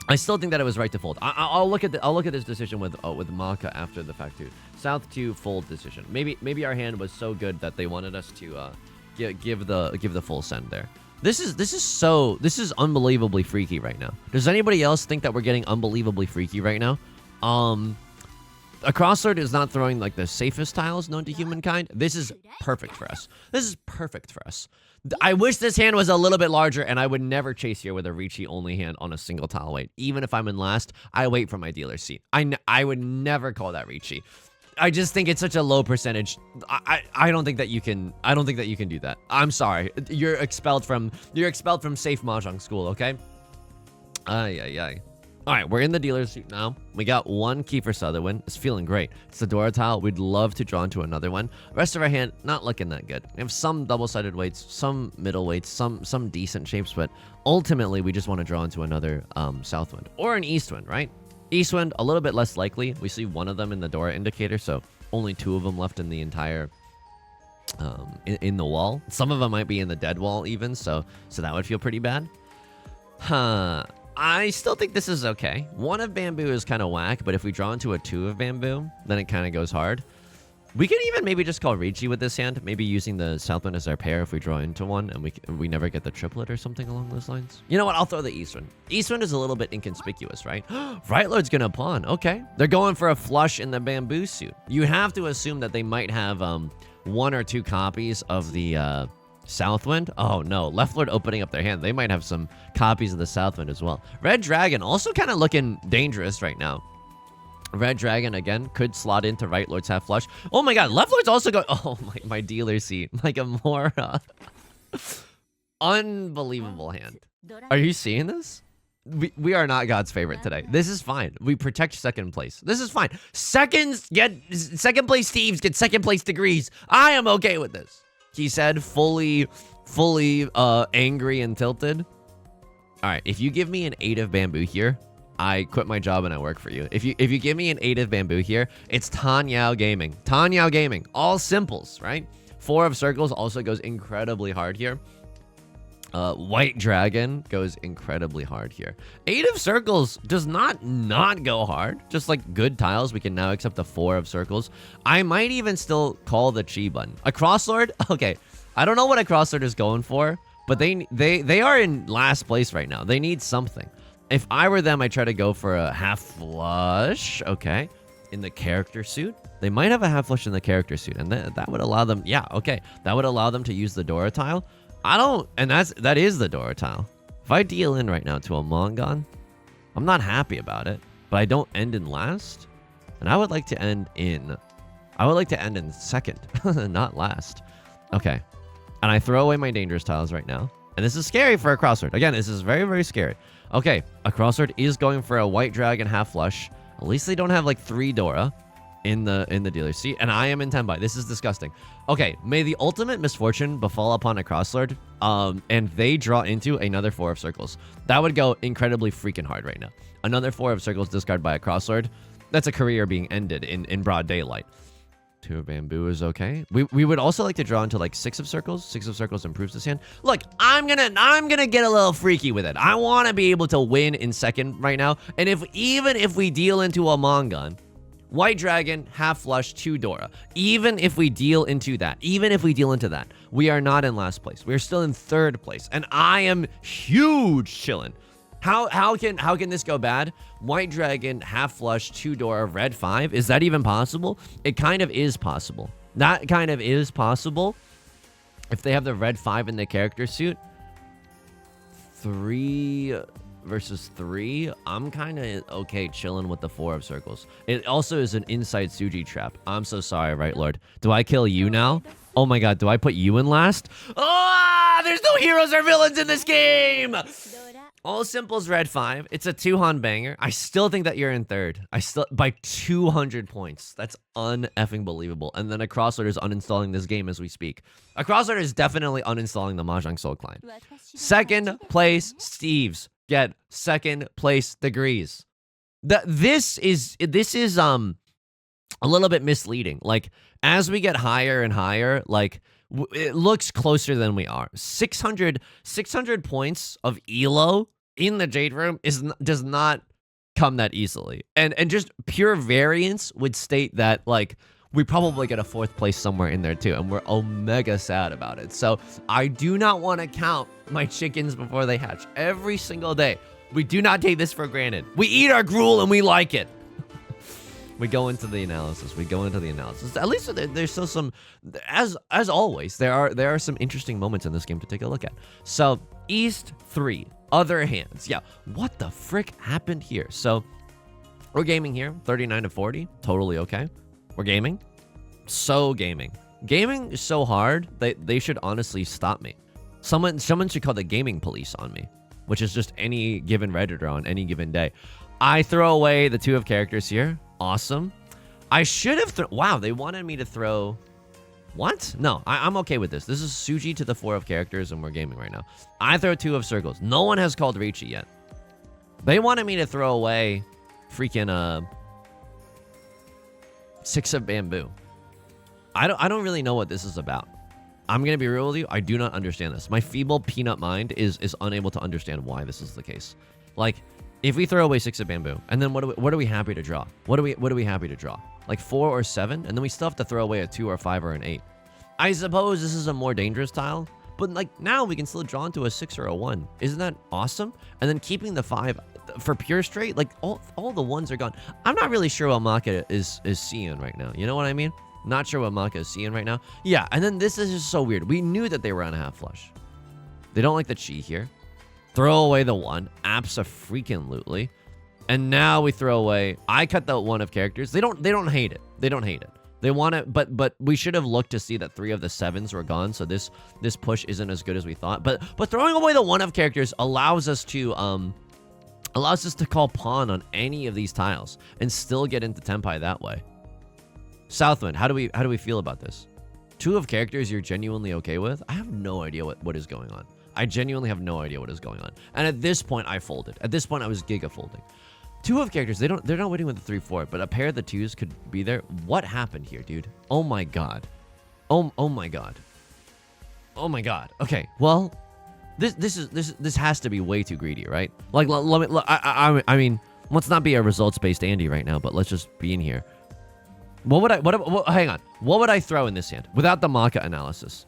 I still think that it was right to fold. I'll look at this decision with Maka after the fact too. South 2 fold decision. Maybe our hand was so good that they wanted us to give the full send there. This is unbelievably freaky right now. Does anybody else think that we're getting unbelievably freaky right now? A crossword is not throwing like the safest tiles known to humankind. This is perfect for us. This is perfect for us. I wish this hand was a little bit larger, and I would never chase here with a Riichi only hand on a single tile wait. Even if I'm in last, I wait for my dealer's seat. I would never call that Riichi. I just think it's such a low percentage. I don't think that you can. I don't think that you can do that. I'm sorry. You're expelled from safe Mahjong school. Okay. Ay. All right, we're in the dealer's seat now. We got 1 key for Sutherland. It's feeling great. It's the Dora tile. We'd love to draw into another one. Rest of our hand, not looking that good. We have some double-sided weights, some middle weights, some decent shapes, but ultimately we just want to draw into another Southwind or an Eastwind, right? Eastwind, a little bit less likely. We see 1 of them in the Dora indicator, so only 2 of them left in the entire in the wall. Some of them might be in the dead wall even, so that would feel pretty bad. Huh. I still think this is okay. 1 of bamboo is kind of whack, but if we draw into a 2 of bamboo, then it kind of goes hard. We can even maybe just call Riichi with this hand, maybe using the Southwind as our pair if we draw into 1 and we never get the triplet or something along those lines. You know what? I'll throw the Eastwind. Eastwind is a little bit inconspicuous, right? Right Lord's gonna pawn. Okay. They're going for a flush in the bamboo suit. You have to assume that they might have 1 or 2 copies of the Southwind? Oh no, Left Lord opening up their hand. They might have some copies of the Southwind as well. Red Dragon also kind of looking dangerous right now. Red Dragon again could slot into Right Lord's half flush. Oh my god, Left Lord's also going. Oh my dealer seat. Like a more unbelievable hand. Are you seeing this? we are not God's favorite today. This is fine. We protect second place. This is fine. Second place Steves get second place degrees. I am okay with this. He said, fully angry and tilted. All right, if you give me an 8 of bamboo here, I quit my job and I work for you. If you give me an 8 of bamboo here, it's Tenhou Gaming. Tenhou Gaming. All simples, right? 4 of circles also goes incredibly hard here. White Dragon goes incredibly hard here. 8 of circles does not go hard. Just like good tiles, we can now accept the 4 of circles. I might even still call the chi button. A crosslord? Okay, I don't know what a crosslord is going for, but they are in last place right now. They need something. If I were them, I'd try to go for a half flush. Okay, in the character suit. They might have a half flush in the character suit, and that would allow them. Yeah, okay, that would allow them to use the Dora tile. That is the Dora tile. If I deal in right now to a Mongon, I'm not happy about it, but I don't end in last, and I would like to end in second, not last. Okay, and I throw away my dangerous tiles right now, and this is scary for a crossword. Again, this is very, very scary. Okay, a crossword is going for a White Dragon half flush. At least they don't have like 3 Dora in the dealer seat, and I am in Tempai. This is disgusting. Okay, may the ultimate misfortune befall upon a crosslord, and they draw into another 4 of circles. That would go incredibly freaking hard right now. Another 4 of circles discarded by a crosslord. That's a career being ended in broad daylight. 2 of bamboo is okay. We would also like to draw into like 6 of circles. 6 of circles improves this hand. Look, I'm gonna get a little freaky with it. I want to be able to win in second right now, and even if we deal into a Mongon, White Dragon, half flush, 2 Dora. Even if we deal into that, we are not in last place. We're still in 3rd place, and I am huge chillin'. How can this go bad? White Dragon, half flush, 2 Dora, red 5. Is that even possible? It kind of is possible. That kind of is possible. If they have the red 5 in the character suit, 3 versus 3, I'm kind of okay chilling with the 4 of circles. It also is an inside suji trap. I'm so sorry, right, Lord? Do I kill you now? Oh my god, do I put you in last? Ah, there's no heroes or villains in this game! All simples red 5. It's a 2-han banger. I still think that you're in 3rd. By 200 points. That's un-effing believable. And then a crosslord is uninstalling this game as we speak. A crosslord is definitely uninstalling the Mahjong Soul client. 2nd place, Steves get 2nd place degrees. This is a little bit misleading. Like, as we get higher and higher, like, it looks closer than we are. 600 points of elo in the Jade Room does not come that easily. And just pure variance would state that, like, we probably get a 4th place somewhere in there too, and we're omega sad about it. So I do not want to count my chickens before they hatch every single day. We do not take this for granted. We eat our gruel and we like it. We go into the analysis. At least there's still some, as always, there are some interesting moments in this game to take a look at. So East 3, other hands. Yeah, what the frick happened here? So we're gaming here, 39 to 40, totally okay. We're gaming. Gaming is so hard, they should honestly stop me. Someone should call the gaming police on me, which is just any given Redditor on any given day. I throw away the 2 of characters here. Awesome. I should have wow, they wanted me to throw... What? No, I'm okay with this. This is suji to the 4 of characters, and we're gaming right now. I throw 2 of circles. No one has called Riichi yet. They wanted me to throw away freaking 6 of bamboo. I don't really know what this is about. I'm gonna be real with you. I do not understand this. My feeble peanut mind is unable to understand why this is the case. Like, if we throw away 6 of bamboo, and then what are we happy to draw? What are we happy to draw? Like 4 or 7, and then we still have to throw away a 2 or 5 or an 8. I suppose this is a more dangerous tile, but like now we can still draw into a 6 or a 1. Isn't that awesome? And then keeping the 5 for pure straight, like all the 1s are gone. I'm not really sure what Maka is seeing right now. You know what I mean? Not sure what Maka is seeing right now. Yeah, and then this is just so weird. We knew that they were on a half flush. They don't like the chi here. Throw away the 1. Abso-freaking-lutely. And now we throw away... I cut the 1 of characters. They don't hate it. They don't hate it. They want it, but we should have looked to see that 3 of the 7s were gone, so this push isn't as good as we thought. But throwing away the 1 of characters allows us to Allows us to call pawn on any of these tiles and still get into Tempai that way. Southwind, how do we feel about this? 2 of characters you're genuinely okay with? I have no idea what is going on. I genuinely have no idea what is going on. And at this point, I folded. At this point, I was giga folding. 2 of characters, they're not waiting with the 3-4, but a pair of the 2s could be there. What happened here, dude? Oh my god. Oh my god. Oh my god. Okay, well, this has to be way too greedy, right? Like, I mean, let's not be a results-based Andy right now, but let's just be in here. Hang on. What would I throw in this hand without the Maka analysis?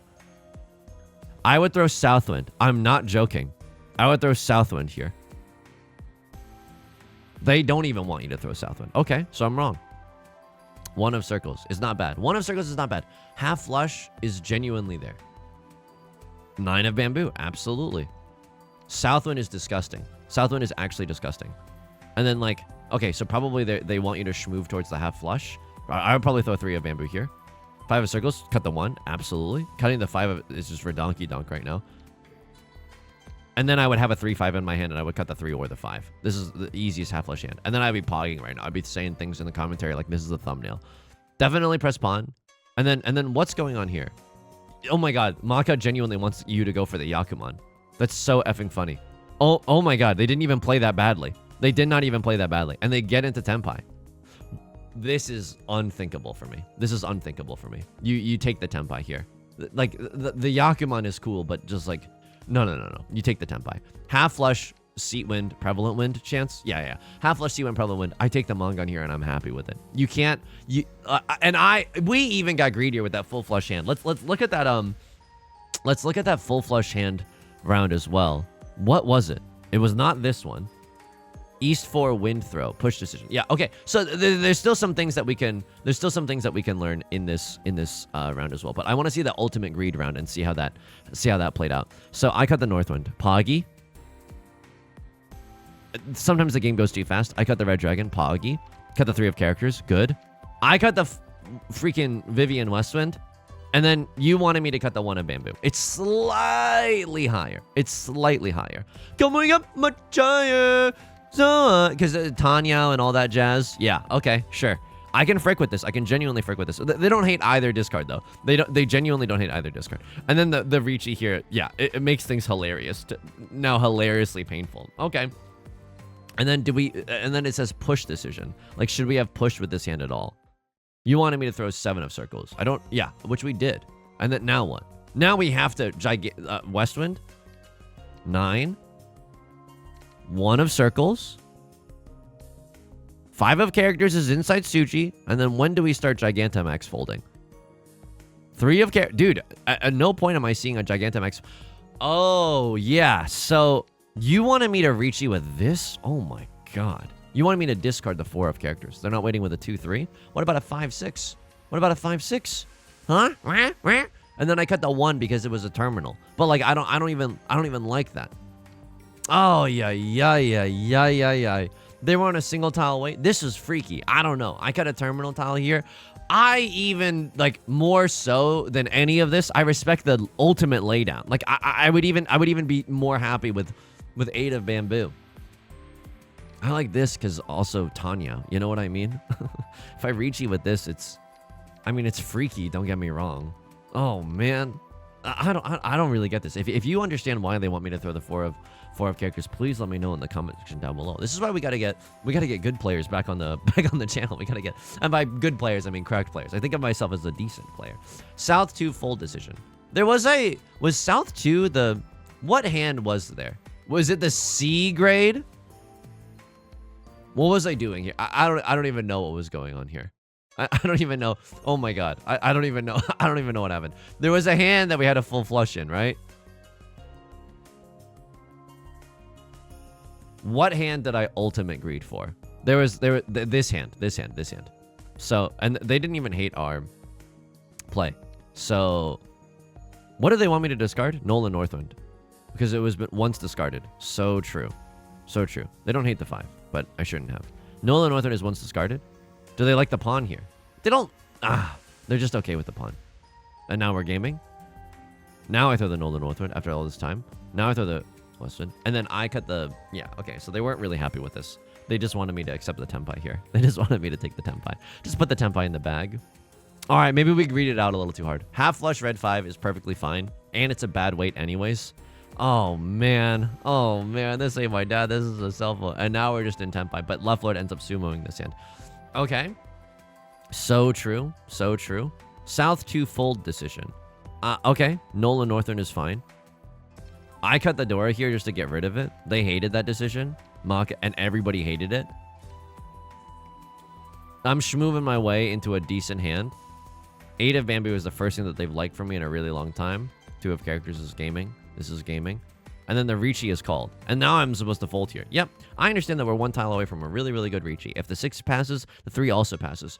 I would throw Southwind. I'm not joking. I would throw Southwind here. They don't even want you to throw Southwind. Okay, so I'm wrong. 1 of circles is not bad. 1 of circles is not bad. Half flush is genuinely there. 9 of bamboo, absolutely. Southwind is disgusting. Southwind is actually disgusting. And then like, okay, so probably they want you to move towards the half flush. I would probably throw 3 of bamboo here. 5 of circles, cut the 1, absolutely. Cutting the 5 is just for donkey donk right now. And then I would have a 3-5 in my hand, and I would cut the 3 or the 5. This is the easiest half flush hand. And then I'd be pogging right now. I'd be saying things in the commentary like this is a thumbnail. Definitely press pawn. And then what's going on here? Oh my god, Maka genuinely wants you to go for the Yakuman. That's so effing funny. Oh my god, they didn't even play that badly. They did not even play that badly. And they get into Tempai. This is unthinkable for me. This is unthinkable for me. You take the Tempai here. Like, the Yakuman is cool, but just like, no. You take the Tempai. Half flush, seat wind, prevalent wind chance. Yeah. Half flush, seat wind, prevalent wind. I take the Mongon here, and I'm happy with it. You can't, we even got greedier with that full flush hand. Let's look at that, let's look at that full flush hand round as well. What was it? It was not this one. East 4 wind throw push decision. Yeah, okay. So there's still some things that we can learn in this round as well. But I want to see the ultimate greed round and see how that played out. So I cut the north wind. Poggy. Sometimes the game goes too fast. I cut the red dragon. Poggy. Cut the 3 of characters. Good. I cut the freaking Vivian Westwind. And then you wanted me to cut the 1 of bamboo. It's slightly higher. Coming up much higher. So, because Tanya and all that jazz. Yeah, okay, sure. I can frick with this. I can genuinely frick with this. They don't hate either discard, though. They genuinely don't hate either discard. And then the Riichi here, yeah, it makes things hilarious. Now hilariously painful. Okay. And then and then it says push decision. Like, should we have pushed with this hand at all? You wanted me to throw 7 of circles. Yeah, which we did. And then now what? Now we have to Westwind. 9. 1 of circles. 5 of characters is inside suji. And then when do we start Gigantamax folding? 3 of characters. Dude, at no point am I seeing a Gigantamax. Oh, yeah. So you wanted me to Riichi with this? Oh my god. You wanted me to discard the 4 of characters. They're not waiting with a 2-3. What about a 5-6? What about a 5-6? Huh? And then I cut the 1 because it was a terminal. But like I don't even like that. Oh, yeah. They were on a single tile away. This is freaky. I don't know. I cut a terminal tile here. I even, like, more so than any of this, I respect the ultimate laydown. Like, I would even be more happy with 8 of bamboo. I like this because also Tanya. You know what I mean? If I Riichi with this, it's freaky. Don't get me wrong. Oh, man. I don't really get this. If you understand why they want me to throw the 4 of characters, please let me know in the comment section down below. This is why we gotta get good players back on the channel. And by good players I mean correct players. I think of myself as a decent player. South 2 fold decision. Was South 2 what hand was there? Was it the C grade? What was I doing here? I don't even know what was going on here. I don't even know. Oh my god. I don't even know. I don't even know what happened. There was a hand that we had a full flush in, right? What hand did I ultimate greed for? This hand. So, and they didn't even hate our play. So, what do they want me to discard? Nolan Northwind. Because it was once discarded. So true. So true. They don't hate the 5, but I shouldn't have. Nolan Northwind is once discarded. Do they like the pawn here? They don't. They're just okay with the pawn. And now we're gaming. Now I throw the Nolan Northwind after all this time. Now I throw the Westwood. And then I cut the... Yeah, okay. So they weren't really happy with this. They just wanted me to accept the Tempai here. They just wanted me to take the Tempai. Just put the Tempai in the bag. All right, maybe we read it out a little too hard. Half flush red 5 is perfectly fine. And it's a bad weight anyways. Oh, man. Oh, man. This ain't my dad. This is a cell phone. And now we're just in Tempai. But left lord ends up sumoing this hand. Okay. So true. So true. South 2 fold decision. Okay. Nolan Northern is fine. I cut the Dora here just to get rid of it. They hated that decision. And everybody hated it. I'm schmoving my way into a decent hand. 8 of Bamboo is the first thing that they've liked from me in a really long time. 2 of Characters is gaming. This is gaming. And then the Riichi is called. And now I'm supposed to fold here. Yep. I understand that we're 1 tile away from a really, really good Riichi. If the 6 passes, the 3 also passes.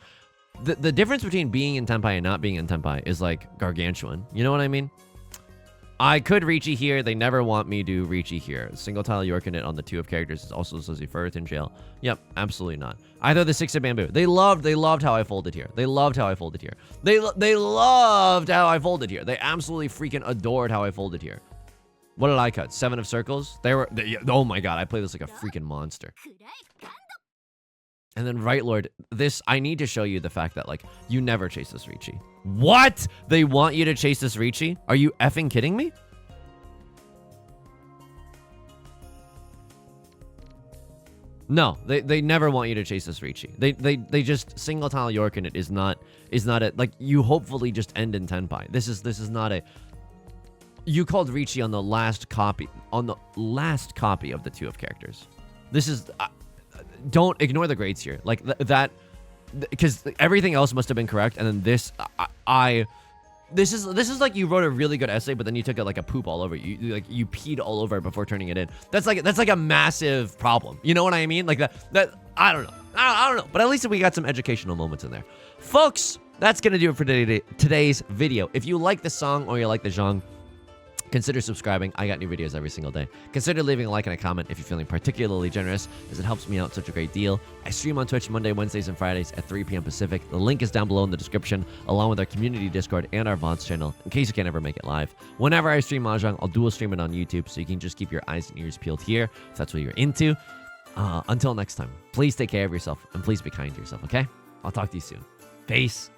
The difference between being in Tempai and not being in Tempai is like gargantuan. You know what I mean? I could Riichi here. They never want me to Riichi here. Single tile York in it on the 2 of Characters is also Suzy Furth in jail. Yep, absolutely not. Either the 6 of Bamboo. They loved how I folded here. They loved how I folded here. They loved how I folded here. They absolutely freaking adored how I folded here. What did I cut? 7 of Circles? Oh my god, I play this like a freaking monster. And then Right Lord, I need to show you the fact that, like, you never chase this Riichi. What? They want you to chase this Riichi? Are you effing kidding me? No, they never want you to chase this Riichi. They just single tile York in it is not a, like, you hopefully just end in Tenpai. This is not a... You called Riichi on the last copy of the 2 of Characters. This is... don't ignore the grades here. Like, because everything else must have been correct, and then this, this is like you wrote a really good essay, but then you took it like a poop all over. You peed all over it before turning it in. That's like a massive problem. You know what I mean? Like that I don't know. I don't know. But at least we got some educational moments in there. Folks, that's gonna do it for today's video. If you like the song or you like the genre, consider subscribing. I got new videos every single day. Consider leaving a like and a comment if you're feeling particularly generous, as it helps me out such a great deal. I stream on Twitch Monday, Wednesdays, and Fridays at 3 p.m. Pacific. The link is down below in the description, along with our community Discord and our VODs channel, in case you can't ever make it live. Whenever I stream Mahjong, I'll dual stream it on YouTube, so you can just keep your eyes and ears peeled here, if that's what you're into. Until next time, please take care of yourself, and please be kind to yourself, okay? I'll talk to you soon. Peace.